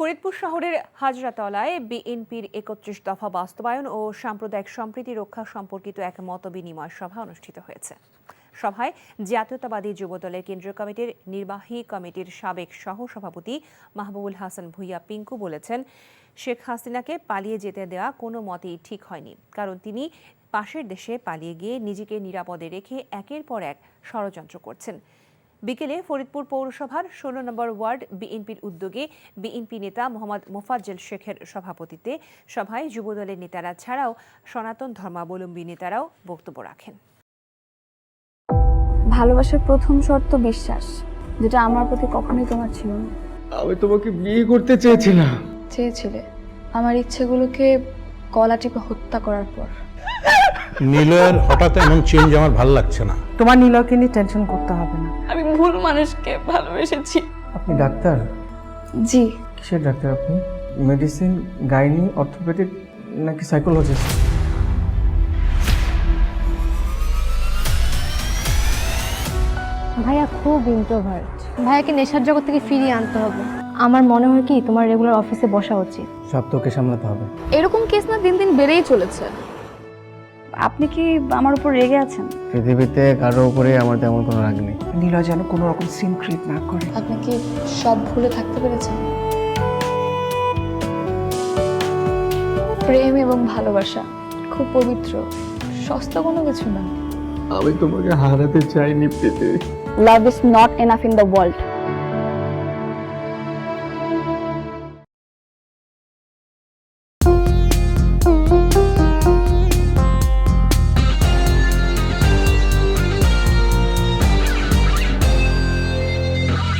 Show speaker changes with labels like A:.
A: ফরিদপুর শহরের হাজরাতলায় বিএনপির ৩১ দফা বাস্তবায়ন ও সাম্প্রদায়িক সম্প্রীতি রক্ষা সম্পর্কিত এক মতবিনিময় সভা অনুষ্ঠিত হয়েছে। সভায় জাতীয়তাবাদী যুবদলের কেন্দ্রীয় কমিটির নির্বাহী কমিটির সাবেক সহসভাপতি মাহবুবুল হাসান ভূঁইয়া পিঙ্কু বলেছেন, শেখ হাসিনাকে পালিয়ে যেতে দেওয়া কোনো মতেই ঠিক হয়নি, কারণ তিনি পাশের দেশে পালিয়ে গিয়ে নিজেকে নিরাপদে রেখে একের পর এক ষড়যন্ত্র করছেন। বিকেলে ফরিদপুর পৌরসভার ১৬ নম্বর ওয়ার্ড বিএনপির উদ্যোগে বিএনপি নেতা মোহাম্মদ মোফাজ্জল শেখের সভাপতিত্বে সভায় যুবদলের নেতারা ছাড়াও সনাতন ধর্মাবলম্বী নেতারাও বক্তব্য রাখেন।
B: ভালোবাসার প্রথম শর্ত বিশ্বাস, যেটা আমার প্রতি কখনোই তোমার ছিল না।
C: আমি তোমাকে বিয়ে করতে চেয়েছিলাম।
B: চেয়েছিলে আমার ইচ্ছেগুলোকে গলা টিপে হত্যা করার পর।
D: নিলয়ের হঠাৎ এমন চেঞ্জ আমার ভালো লাগছে না।
E: তোমার নিলয়কে নিয়ে টেনশন করতে হবে না।
B: আমি ভুল মানুষকে ভালোবেসেছি।
C: আপনি ডাক্তার?
B: জি।
C: কিসের ডাক্তার আপনি? মেডিসিন, গাইনি, অর্থোপেডিক নাকি সাইকোলজিস্ট?
F: ভাইয়া খুব ইন্ট্রোভার্ট। ভাইয়াকে নেশার জগৎ থেকে ফিরিয়ে আনতে হবে। আমার মনে হয় কি তোমার রেগুলার অফিসে বসা উচিত।
C: সব তোকে সামলাতে হবে।
B: এরকম কেস না দিন দিন বেড়েই চলেছে। আপনি কি আমার উপর রেগে আছেন?
C: পৃথিবীতে কারো উপরে আমার তেমন কোনো রাগ নেই।
E: নিলয় যেন কোনো রকম সিন ক্রিয়েট না করে।
B: আপনি কি সব ভুলে থাকতে পেরেছেন? প্রেম এবং ভালোবাসা খুব পবিত্র, সস্তা কোনো কিছু না।
C: আমি তোমাকে হারাতে চাইনি প্রীতি।
F: Love is not enough in the world.